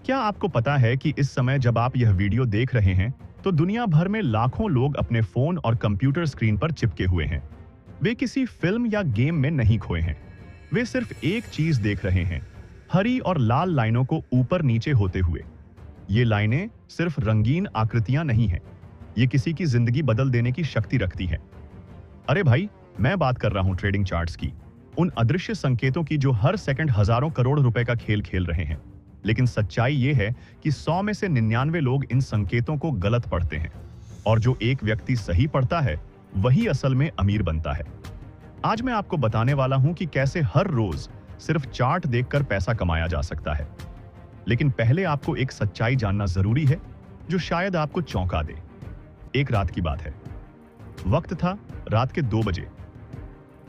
क्या आपको पता है कि इस समय जब आप यह वीडियो देख रहे हैं तो दुनिया भर में लाखों लोग अपने फोन और कंप्यूटर स्क्रीन पर चिपके हुए हैं। वे किसी फिल्म या गेम में नहीं खोए हैं। वे सिर्फ एक चीज देख रहे हैं, हरी और लाल लाइनों को ऊपर नीचे होते हुए। ये लाइनें सिर्फ रंगीन आकृतियां नहीं हैं, ये किसी की जिंदगी बदल देने की शक्ति रखती है। अरे भाई, मैं बात कर रहा हूं ट्रेडिंग चार्ट्स की, उन अदृश्य संकेतों की जो हर सेकंड हजारों करोड़ रुपए का खेल खेल रहे हैं। लेकिन सच्चाई यह है कि 100 में से 99 लोग इन संकेतों को गलत पढ़ते हैं, और जो एक व्यक्ति सही पढ़ता है वही असल में अमीर बनता है। आज मैं आपको बताने वाला हूं कि कैसे हर रोज सिर्फ चार्ट देखकर पैसा कमाया जा सकता है। लेकिन पहले आपको एक सच्चाई जानना जरूरी है जो शायद आपको चौंका दे। एक रात की बात है। वक्त था रात के 2 बजे।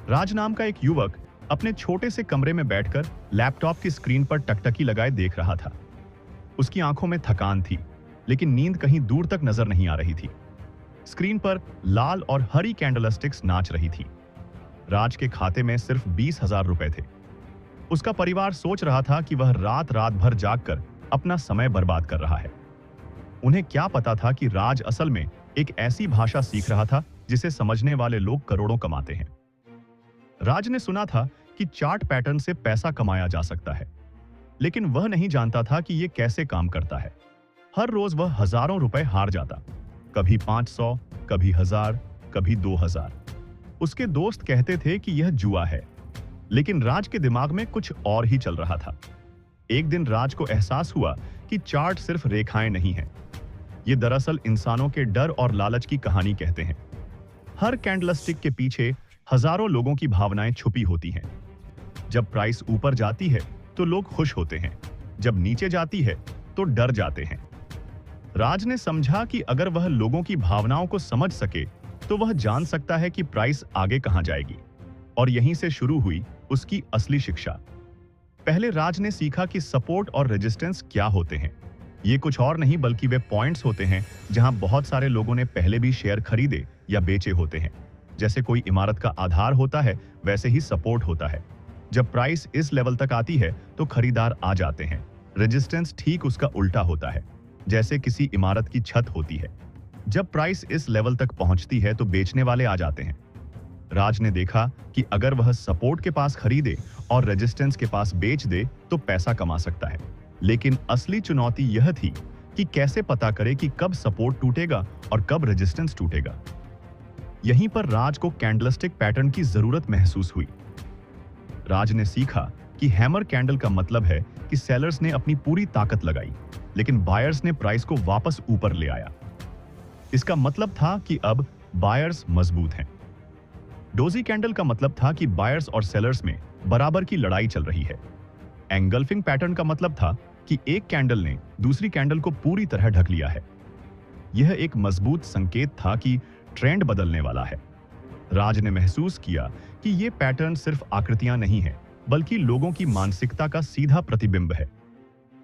राज नाम का एक युवक अपने छोटे से कमरे में बैठकर लैपटॉप की स्क्रीन पर टकटकी लगाए देख रहा था। उसकी आंखों में थकान थी, लेकिन नींद कहीं दूर तक नजर नहीं आ रही थी। स्क्रीन पर लाल और हरी कैंडलस्टिक्स नाच रही थी। राज के खाते में सिर्फ 20,000 रुपए थे। उसका परिवार सोच रहा था कि वह रात रात भर जागकर अपना समय बर्बाद कर रहा है। उन्हें क्या पता था कि राज असल में एक ऐसी भाषा सीख रहा था जिसे समझने वाले लोग करोड़ों कमाते हैं। राज ने सुना था कि चार्ट पैटर्न से पैसा कमाया जा सकता है, लेकिन वह नहीं जानता था कि यह कैसे काम करता है। हर रोज वह हजारों रुपए हार जाता, कभी 500, कभी 1000, कभी 2000। उसके दोस्त कहते थे कि यह जुआ है, लेकिन राज के दिमाग में कुछ और ही चल रहा था। एक दिन राज को एहसास हुआ कि चार्ट सिर्फ रेखाएं नहीं हैं, ये दरअसल इंसानों के डर और लालच की कहानी कहते हैं। हर कैंडलस्टिक के पीछे हजारों लोगों की भावनाएं छुपी होती हैं। जब प्राइस ऊपर जाती है तो लोग खुश होते हैं, जब नीचे जाती है तो डर जाते हैं। राज ने समझा कि अगर वह लोगों की भावनाओं को समझ सके तो वह जान सकता है कि प्राइस आगे कहां जाएगी। और यहीं से शुरू हुई उसकी असली शिक्षा। पहले राज ने सीखा कि सपोर्ट और रेजिस्टेंस क्या होते हैं। ये कुछ और नहीं बल्कि वे पॉइंट्स होते हैं जहां बहुत सारे लोगों ने पहले भी शेयर खरीदे या बेचे होते हैं। जैसे कोई इमारत का आधार होता है, वैसे ही सपोर्ट होता है। जब प्राइस इस लेवल तक आती है तो खरीदार आ जाते हैं। रेजिस्टेंस ठीक उसका उल्टा होता है, जैसे किसी इमारत की छत होती है। जब प्राइस इस लेवल तक पहुंचती है तो बेचने वाले आ जाते हैं। राज ने देखा कि अगर वह सपोर्ट के पास खरीदे और रेजिस्टेंस के पास बेच दे तो पैसा कमा सकता है। लेकिन असली चुनौती यह थी कि कैसे पता करे कि कब सपोर्ट टूटेगा और कब रेजिस्टेंस टूटेगा। यहीं पर राज को कैंडलस्टिक पैटर्न की जरूरत महसूस हुई। राज ने सीखा कि हैमर कैंडल का मतलब है कि सेलर्स ने अपनी पूरी ताकत लगाई, लेकिन बायर्स ने प्राइस को वापस ऊपर ले आया। इसका मतलब था कि अब बायर्स मजबूत हैं। डोजी कैंडल का मतलब था कि बायर्स और सेलर्स में बराबर की लड़ाई चल रही है। एंगल्फिंग पैटर्न का मतलब था कि एक कैंडल ने दूसरी कैंडल को पूरी तरह ढक लिया है। यह एक मजबूत संकेत था कि ट्रेंड बदलने वाला है। राज ने महसूस किया कि यह पैटर्न सिर्फ आकृतियां नहीं है, बल्कि लोगों की मानसिकता का सीधा प्रतिबिंब है।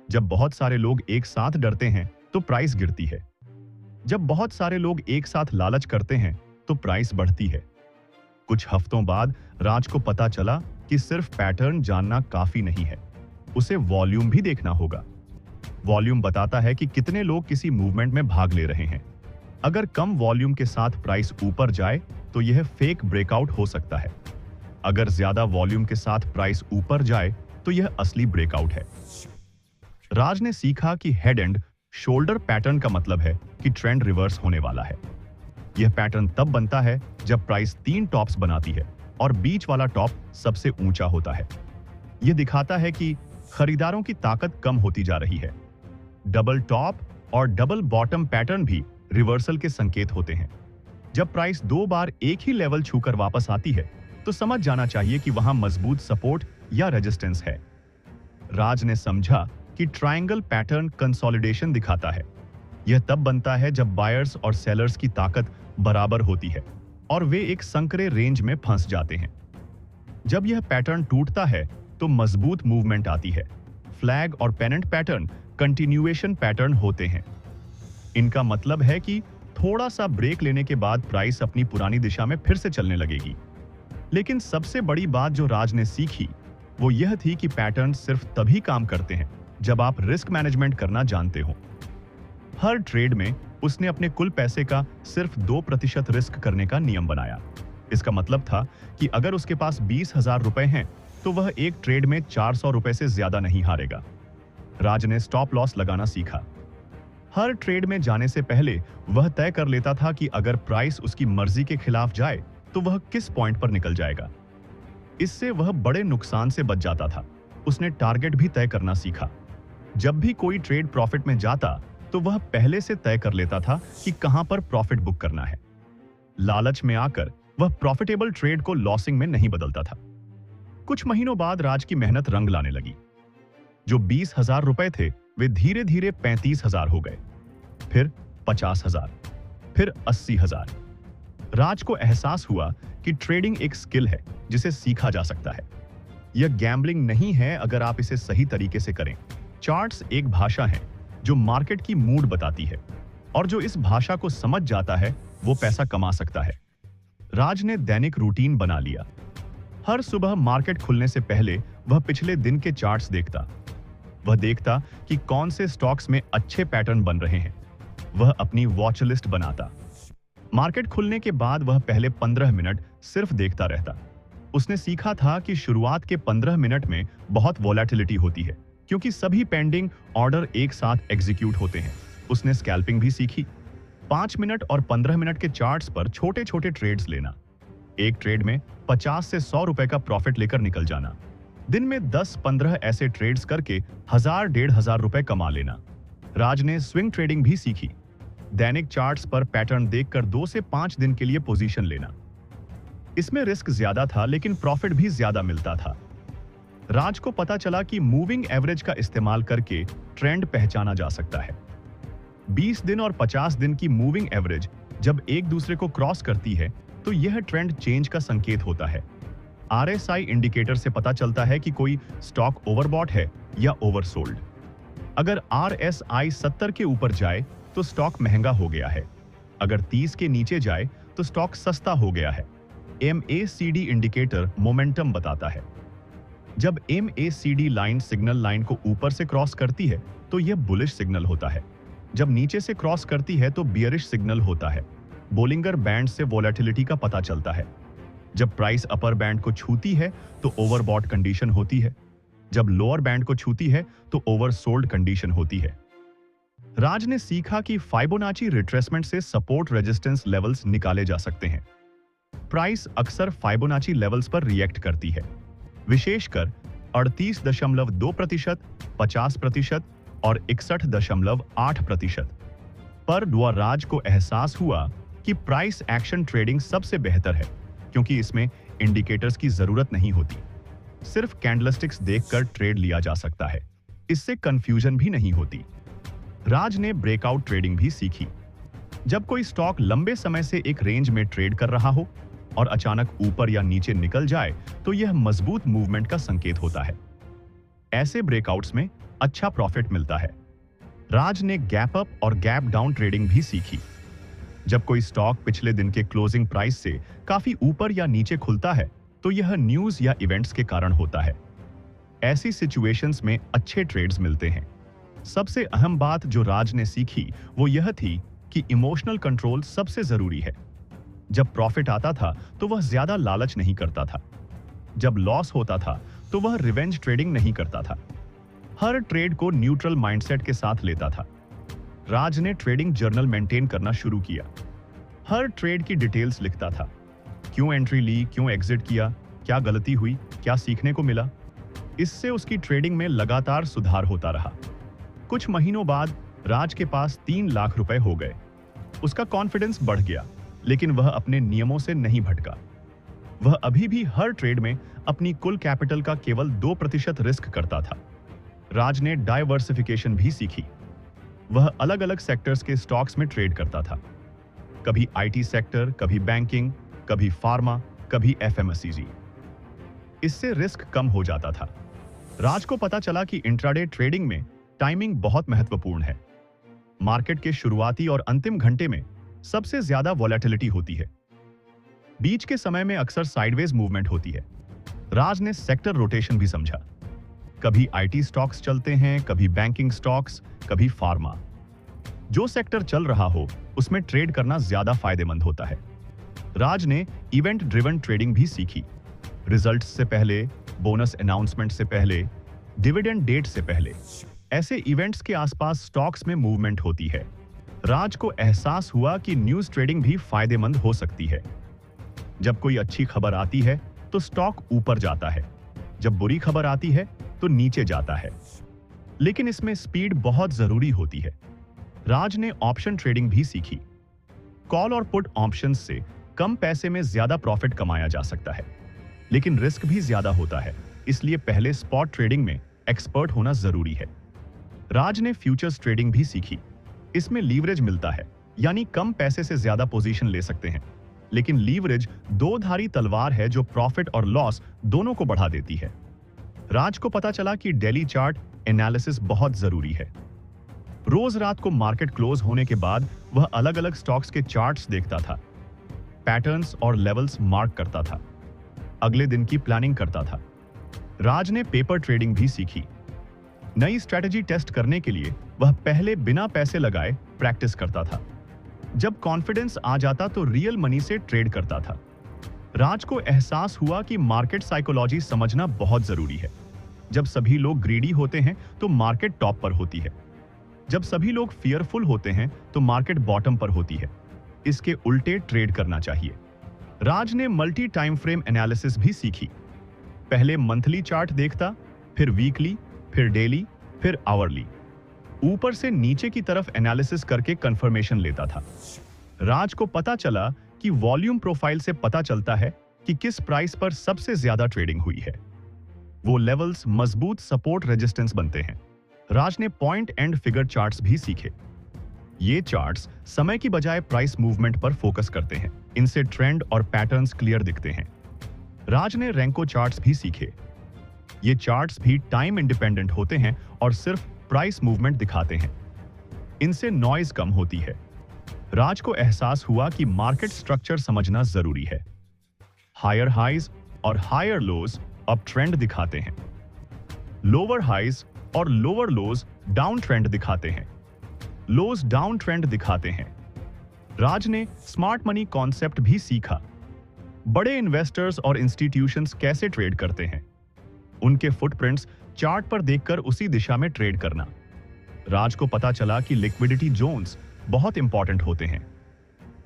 जब बहुत सारे लोग एक साथ डरते हैं तो प्राइस गिरती है। जब बहुत सारे लोग एक साथ लालच करते हैं तो प्राइस बढ़ती है। कुछ हफ्तों बाद राज को पता चला कि सिर्फ पैटर्न जानना काफी नहीं है, उसे वॉल्यूम भी देखना होगा। वॉल्यूम बताता है कि कितने लोग किसी मूवमेंट में भाग ले रहे हैं। अगर कम वॉल्यूम के साथ प्राइस ऊपर जाए तो यह फेक ब्रेकआउट हो सकता है। अगर ज्यादा वॉल्यूम के साथ प्राइस ऊपर जाए तो यह असली ब्रेकआउट है। राज ने सीखा कि हेड एंड शोल्डर पैटर्न का मतलब है कि ट्रेंड रिवर्स होने वाला है। यह पैटर्न तब बनता है जब प्राइस 3 टॉप्स बनाती है और बीच वाला टॉप सबसे ऊंचा होता है। यह दिखाता है कि खरीदारों की ताकत कम होती जा रही है। डबल टॉप और डबल बॉटम पैटर्न भी रिवर्सल के संकेत होते हैं। जब प्राइस 2 बार एक ही लेवल छूकर वापस आती है तो समझ जाना चाहिए कि वहां मजबूत सपोर्ट या रेजिस्टेंस है। राज ने समझा कि ट्रायंगल पैटर्न कंसोलिडेशन दिखाता है। यह तब बनता है जब बायर्स और सेलर्स की ताकत बराबर होती है और वे एक संकरे रेंज में फंस जाते हैं। जब यह पैटर्न टूटता है तो मजबूत मूवमेंट आती है। फ्लैग और पेनेंट पैटर्न कंटिन्यूएशन पैटर्न होते हैं। इनका मतलब है कि थोड़ा सा ब्रेक लेने के बाद प्राइस अपनी पुरानी दिशा में फिर से चलने लगेगी। लेकिन सबसे बड़ी बात जो राज ने सीखी वो यह थी कि पैटर्न सिर्फ तभी काम करते हैं जब आप रिस्क मैनेजमेंट करना जानते हो। हर ट्रेड में उसने अपने कुल पैसे का सिर्फ 2% रिस्क करने का नियम बनाया। इसका मतलब था कि अगर उसके पास 20,000 रुपए हैं तो वह एक ट्रेड में 400 रुपए से ज्यादा नहीं हारेगा। राज ने स्टॉप लॉस लगाना सीखा। हर ट्रेड में जाने से पहले वह तय कर लेता था कि अगर प्राइस उसकी मर्जी के खिलाफ जाए तो वह किस पॉइंट पर निकल जाएगा। इससे वह बड़े नुकसान से बच जाता था। उसने टारगेट भी तय करना सीखा। जब भी कोई ट्रेड प्रॉफिट में जाता तो वह पहले से तय कर लेता था कि कहां पर प्रॉफिट बुक करना है। लालच में आकर वह प्रॉफिटेबल ट्रेड को लॉसिंग में नहीं बदलता था। कुछ महीनों बाद राज की मेहनत रंग लाने लगी। जो 20,000 रुपए थे वे धीरे धीरे 35,000 हो गए, फिर 50,000, फिर 80,000। राज को एहसास हुआ कि ट्रेडिंग एक स्किल है जिसे सीखा जा सकता है। यह गैम्बलिंग नहीं है अगर आप इसे सही तरीके से करें। चार्ट्स एक भाषा है जो मार्केट की मूड बताती है, और जो इस भाषा को समझ जाता है वो पैसा कमा सकता है। राज ने दैनिक रूटीन बना लिया। हर सुबह मार्केट खुलने से पहले वह पिछले दिन के चार्ट्स देखता। वह देखता कि कौन से स्टॉक्स में अच्छे पैटर्न बन रहे हैं। वह अपनी वॉच लिस्ट बनाता। मार्केट खुलने के बाद वह पहले 15 मिनट सिर्फ देखता रहता। उसने सीखा था कि शुरुआत के 15 मिनट में बहुत वोलेटिलिटी होती है, क्योंकि सभी पेंडिंग ऑर्डर एक साथ एग्जीक्यूट होते हैं। उसने स्कैल्पिंग भी सीखी। 5 मिनट और 15 मिनट के चार्ट्स पर छोटे छोटे ट्रेड्स लेना। एक ट्रेड में 50 से 100 रुपए का प्रॉफिट लेकर निकल जाना। दिन में 10-15 ऐसे ट्रेड्स करके 1,000-1,500 रुपए कमा लेना। राज ने स्विंग ट्रेडिंग भी सीखी। दैनिक चार्ट्स पर पैटर्न देखकर 2 से 5 दिन के लिए पोजीशन लेना। इसमें रिस्क ज्यादा था लेकिन प्रॉफिट भी ज्यादा मिलता था। राज को पता चला कि मूविंग एवरेज का इस्तेमाल करके ट्रेंड पहचाना जा सकता है। 20 दिन और 50 दिन की मूविंग एवरेज जब एक दूसरे को क्रॉस करती है तो यह ट्रेंड चेंज का संकेत होता है। RSI इंडिकेटर से पता चलता है कि कोई स्टॉक ओवरबॉट है या ओवरसोल्ड। अगर RSI 70 के ऊपर जाए तो स्टॉक महंगा हो गया है। अगर 30 के नीचे जाए तो स्टॉक सस्ता हो गया है। MACD इंडिकेटर मोमेंटम बताता है। जब MACD लाइन सिग्नल लाइन को ऊपर से क्रॉस करती है तो यह बुलिश सिग्नल होता है। जब नीचे से क्रॉस करती है तो बियरिश सिग्नल होता है। बोलिंगर बैंड से वोलेटिलिटी का पता चलता है। जब प्राइस अपर बैंड को छूती है तो ओवरबॉट कंडीशन होती है। जब लोअर बैंड को छूती है तो ओवरसोल्ड कंडीशन होती है। राज ने सीखा कि फाइबोनाची रिट्रेसमेंट से सपोर्ट रेजिस्टेंस लेवल्स निकाले जा सकते हैं। प्राइस अक्सर फाइबोनाची लेवल्स पर रिएक्ट करती है, विशेषकर 38.2%, 50% और 61.8%। पर राज को एहसास हुआ कि प्राइस एक्शन ट्रेडिंग सबसे बेहतर है, क्योंकि इसमें इंडिकेटर्स की जरूरत नहीं होती। सिर्फ कैंडलस्टिक्स देखकर ट्रेड लिया जा सकता है। इससे कंफ्यूजन भी नहीं होती। राज ने ब्रेकआउट ट्रेडिंग भी सीखी। जब कोई स्टॉक लंबे समय से एक रेंज में ट्रेड कर रहा हो और अचानक ऊपर या नीचे निकल जाए तो यह मजबूत मूवमेंट का संकेत होता है। ऐसे ब्रेकआउट्स में अच्छा प्रॉफिट मिलता है। राज ने गैप अप और गैप डाउन ट्रेडिंग भी सीखी। जब कोई स्टॉक पिछले दिन के क्लोजिंग प्राइस से काफी ऊपर या नीचे खुलता है तो यह न्यूज या इवेंट्स के कारण होता है। ऐसी सिचुएशंस में अच्छे ट्रेड्स मिलते हैं। सबसे अहम बात जो राज ने सीखी वो यह थी कि इमोशनल कंट्रोल सबसे जरूरी है। जब प्रॉफिट आता था तो वह ज्यादा लालच नहीं करता था। जब लॉस होता था तो वह रिवेंज ट्रेडिंग नहीं करता था। हर ट्रेड को न्यूट्रल माइंडसेट के साथ लेता था। राज ने ट्रेडिंग जर्नल मेंटेन करना शुरू किया। हर ट्रेड की डिटेल्स लिखता था। क्यों एंट्री ली, क्यों एग्जिट किया, क्या गलती हुई, क्या सीखने को मिला। इससे उसकी ट्रेडिंग में लगातार सुधार होता रहा। कुछ महीनों बाद राज के पास 3 लाख रुपए हो गए। उसका कॉन्फिडेंस बढ़ गया, लेकिन वह अपने नियमों से नहीं भटका। वह अभी भी हर ट्रेड में अपनी कुल कैपिटल का केवल 2% रिस्क करता था। राज ने डाइवर्सिफिकेशन भी सीखी। वह अलग अलग सेक्टर्स के स्टॉक्स में ट्रेड करता था। कभी IT सेक्टर, कभी बैंकिंग, कभी फार्मा, कभी FMCG। इससे रिस्क कम हो जाता था। राज को पता चला कि इंट्राडे ट्रेडिंग में टाइमिंग बहुत महत्वपूर्ण है। मार्केट के शुरुआती और अंतिम घंटे में सबसे ज्यादा वोलेटिलिटी होती है। बीच के समय में अक्सर साइडवेज मूवमेंट होती है। राज ने सेक्टर रोटेशन भी समझा। कभी आईटी स्टॉक्स चलते हैं, कभी बैंकिंग स्टॉक्स, कभी फार्मा। जो सेक्टर चल रहा हो उसमें ट्रेड करना ज्यादा फायदेमंद होता है। राज ने इवेंट ड्रिवन ट्रेडिंग भी सीखी। रिजल्ट्स से पहले, बोनस अनाउंसमेंट से पहले, डिविडेंड डेट से पहले ऐसे इवेंट्स के आसपास स्टॉक्स में मूवमेंट होती है। राज को एहसास हुआ कि न्यूज ट्रेडिंग भी फायदेमंद हो सकती है। जब कोई अच्छी खबर आती है तो स्टॉक ऊपर जाता है, जब बुरी खबर आती है तो नीचे जाता है। लेकिन इसमें स्पीड बहुत जरूरी होती है। राज ने ऑप्शन ट्रेडिंग भी सीखी। कॉल और पुट ऑप्शंस से कम पैसे में ज्यादा प्रॉफिट कमाया जा सकता है, लेकिन रिस्क भी ज्यादा होता है, इसलिए पहले स्पॉट ट्रेडिंग में एक्सपर्ट होना जरूरी है। राज ने फ्यूचर्स ट्रेडिंग भी सीखी। इसमें लीवरेज मिलता है, यानी कम पैसे से ज्यादा पोजीशन ले सकते हैं, लेकिन लीवरेज दो धारी तलवार है जो प्रॉफिट और लॉस दोनों को बढ़ा देती है। राज को पता चला कि डेली चार्ट एनालिसिस बहुत जरूरी है। रोज रात को मार्केट क्लोज होने के बाद वह अलग अलग स्टॉक्स के चार्ट्स देखता था, पैटर्न्स और लेवल्स मार्क करता था, अगले दिन की प्लानिंग करता था। राज ने पेपर ट्रेडिंग भी सीखी। नई स्ट्रेटजी टेस्ट करने के लिए वह पहले बिना पैसे लगाए प्रैक्टिस करता था। जब कॉन्फिडेंस आ जाता तो रियल मनी से ट्रेड करता था। राज को एहसास हुआ कि मार्केट साइकोलॉजी समझना बहुत जरूरी है। जब सभी लोग ग्रीडी होते हैं तो मार्केट टॉप पर होती है, जब सभी लोग फियरफुल होते हैं तो मार्केट बॉटम पर होती है। इसके उल्टे ट्रेड करना चाहिए। राज ने मल्टी टाइम फ्रेम एनालिसिस भी सीखी। पहले मंथली चार्ट देखता, फिर वीकली, फिर डेली, फिर आवरली। ऊपर से नीचे की तरफ एनालिसिस करके कंफर्मेशन लेता था। राज को पता चला कि वॉल्यूम प्रोफाइल से पता चलता है कि किस प्राइस पर सबसे ज्यादा ट्रेडिंग हुई है। वो लेवल्स मजबूत सपोर्ट रेजिस्टेंस बनते हैं। राज ने पॉइंट एंड फिगर चार्ट्स भी सीखे। ये चार्ट्स समय की बजाय प्राइस मूवमेंट पर फोकस करते हैं। इनसे ट्रेंड और पैटर्न्स क्लियर दिखते हैं। राज ने रैंको चार्ट्स भी सीखे। ये चार्ट्स भी टाइम इंडिपेंडेंट होते हैं और सिर्फ प्राइस मूवमेंट दिखाते हैं। इनसे नॉइज कम होती है। राज को एहसास हुआ कि मार्केट स्ट्रक्चर समझना जरूरी है। हायर हाइज और हायर लोज अप ट्रेंड दिखाते हैं, लोअर हाइज और लोअर लोज डाउन ट्रेंड दिखाते हैं, लोज डाउन ट्रेंड दिखाते हैं। राज ने स्मार्ट मनी कॉन्सेप्ट भी सीखा। बड़े इन्वेस्टर्स और इंस्टीट्यूशंस कैसे ट्रेड करते हैं, उनके फुटप्रिंट्स चार्ट पर देखकर उसी दिशा में ट्रेड करना। राज को पता चला कि लिक्विडिटी जोन्स बहुत इंपॉर्टेंट होते हैं।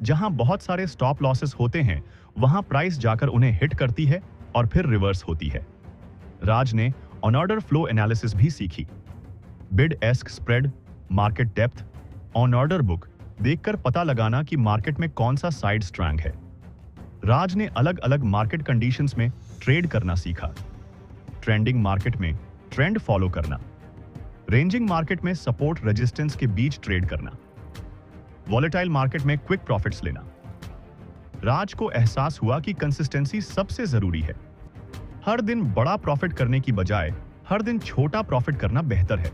जहां बहुत सारे स्टॉप लॉसेस होते हैं, वहां प्राइस जाकर उन्हें हिट करती है और फिर रिवर्स होती है। राज ने ऑन ऑर्डर फ्लो एनालिसिस भी सीखी। Bid ask spread, market depth, on order book देखकर पता लगाना कि मार्केट में कौन सा साइड स्ट्रैंग है। राज ने अलग अलग मार्केट कंडीशंस में ट्रेड करना सीखा। ट्रेंडिंग मार्केट में ट्रेंड फॉलो करना, रेंजिंग मार्केट में सपोर्ट रेजिस्टेंस के बीच ट्रेड करना, वॉलेटाइल मार्केट में क्विक प्रॉफिट्स लेना। राज को एहसास हुआ कि कंसिस्टेंसी सबसे जरूरी है। हर दिन बड़ा प्रॉफिट करने की बजाय हर दिन छोटा प्रॉफिट करना बेहतर है।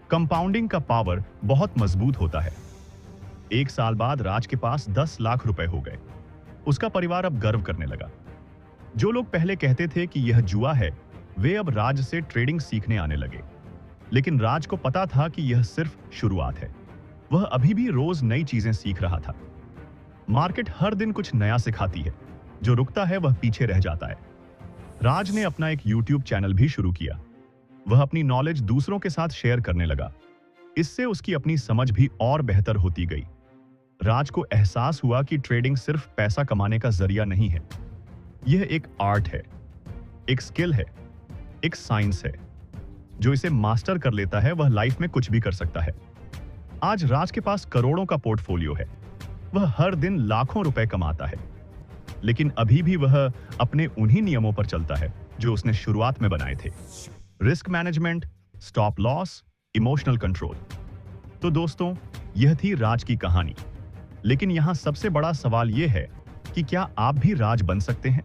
कंपाउंडिंग का पावर बहुत मजबूत होता है। 1 साल बाद राज के पास 10 लाख रुपए हो गए। उसका परिवार अब गर्व करने लगा। जो लोग पहले कहते थे कि यह जुआ है, वे अब राज से ट्रेडिंग सीखने आने लगे। लेकिन राज को पता था कि यह सिर्फ शुरुआत है। वह अभी भी रोज नई चीजें सीख रहा था। मार्केट हर दिन कुछ नया सिखाती है। जो रुकता है वह पीछे रह जाता है। राज ने अपना एक YouTube चैनल भी शुरू किया। वह अपनी नॉलेज दूसरों के साथ शेयर करने लगा। इससे उसकी अपनी समझ भी और बेहतर होती गई। राज को एहसास हुआ कि ट्रेडिंग सिर्फ पैसा कमाने का जरिया नहीं है। यह एक आर्ट है, एक स्किल है, एक साइंस है। जो इसे मास्टर कर लेता है वह लाइफ में कुछ भी कर सकता है। आज राज के पास करोड़ों का पोर्टफोलियो है। वह हर दिन लाखों रुपए कमाता है, लेकिन अभी भी वह अपने उन्हीं नियमों पर चलता है जो उसने शुरुआत में बनाए थे। Risk management, stop loss, emotional control. तो दोस्तों, यह थी राज की कहानी। लेकिन यहां सबसे बड़ा सवाल यह है कि क्या आप भी राज बन सकते हैं?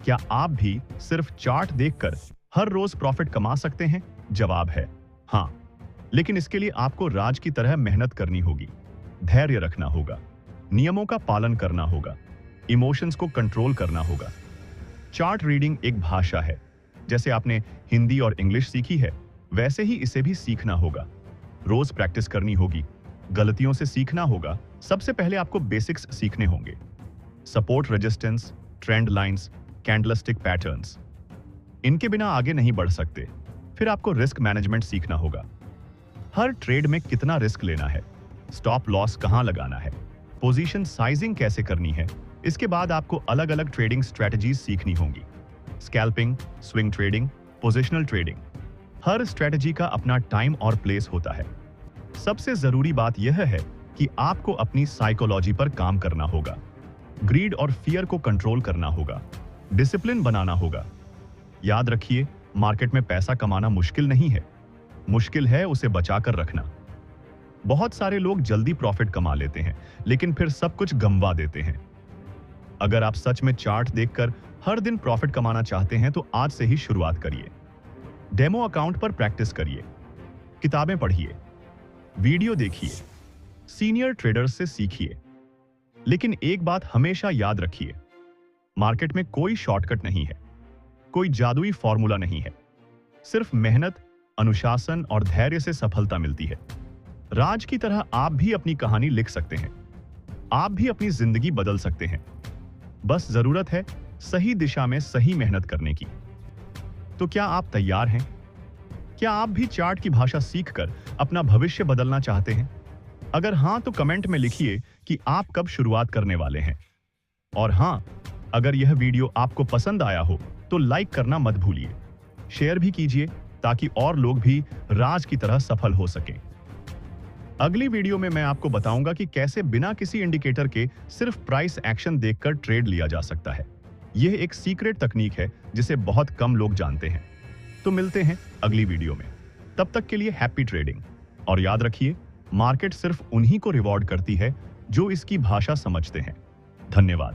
क्या आप भी सिर्फ चार्ट देखकर हर रोज प्रॉफिट कमा सकते हैं? जवाब है हां, लेकिन इसके लिए आपको राज की तरह मेहनत करनी होगी, धैर्य रखना होगा, नियमों का पालन करना होगा, इमोशंस को कंट्रोल करना होगा। चार्ट रीडिंग एक भाषा है जैसे आपने हिंदी और इंग्लिश सीखी है, वैसे ही इसे भी सीखना होगा। रोज प्रैक्टिस करनी होगी, गलतियों से सीखना होगा। सबसे पहले आपको बेसिक्स सीखने होंगे। Support resistance, trend lines, candlestick patterns, इनके बिना आगे नहीं बढ़ सकते। फिर आपको रिस्क मैनेजमेंट सीखना होगा। हर ट्रेड में कितना रिस्क लेना है, स्टॉप लॉस कहां लगाना है, पोजीशन साइजिंग कैसे करनी है। इसके बाद आपको अलग अलग ट्रेडिंग स्ट्रेटजीज सीखनी होंगी। Scalping, swing trading, positional trading, हर स्ट्रेटजी का अपना टाइम और प्लेस होता है। सबसे जरूरी बात यह है कि आपको अपनी साइकोलॉजी पर काम करना होगा। ग्रीड और फियर को कंट्रोल करना होगा, डिसिप्लिन बनाना होगा। याद रखिए, मार्केट में पैसा कमाना मुश्किल नहीं है, मुश्किल है उसे बचाकर रखना। बहुत सारे लोग जल्दी प्रॉफिट कमा लेते हैं, लेकिन फिर सब कुछ गंवा देते हैं। अगर आप सच में चार्ट देखकर हर दिन प्रॉफिट कमाना चाहते हैं तो आज से ही शुरुआत करिए। डेमो अकाउंट पर प्रैक्टिस करिए, किताबें पढ़िए, वीडियो देखिए, सीनियर ट्रेडर्स से सीखिए। लेकिन एक बात हमेशा याद रखिए, मार्केट में कोई शॉर्टकट नहीं है, कोई जादुई फॉर्मूला नहीं है। सिर्फ मेहनत, अनुशासन और धैर्य से सफलता मिलती है। राज की तरह आप भी अपनी कहानी लिख सकते हैं, आप भी अपनी जिंदगी बदल सकते हैं। बस जरूरत है सही दिशा में सही मेहनत करने की। तो क्या आप तैयार हैं? क्या आप भी चार्ट की भाषा सीखकर अपना भविष्य बदलना चाहते हैं? अगर हां, तो कमेंट में लिखिए कि आप कब शुरुआत करने वाले हैं। और हां, अगर यह वीडियो आपको पसंद आया हो तो लाइक करना मत भूलिए, शेयर भी कीजिए ताकि और लोग भी राज की तरह सफल हो सकें। अगली वीडियो में मैं आपको बताऊंगा कि कैसे बिना किसी इंडिकेटर के सिर्फ प्राइस एक्शन देखकर ट्रेड लिया जा सकता है। यह एक सीक्रेट तकनीक है जिसे बहुत कम लोग जानते हैं। तो मिलते हैं अगली वीडियो में, तब तक के लिए हैप्पी ट्रेडिंग। और याद रखिए, मार्केट सिर्फ उन्हीं को रिवॉर्ड करती है जो इसकी भाषा समझते हैं। धन्यवाद।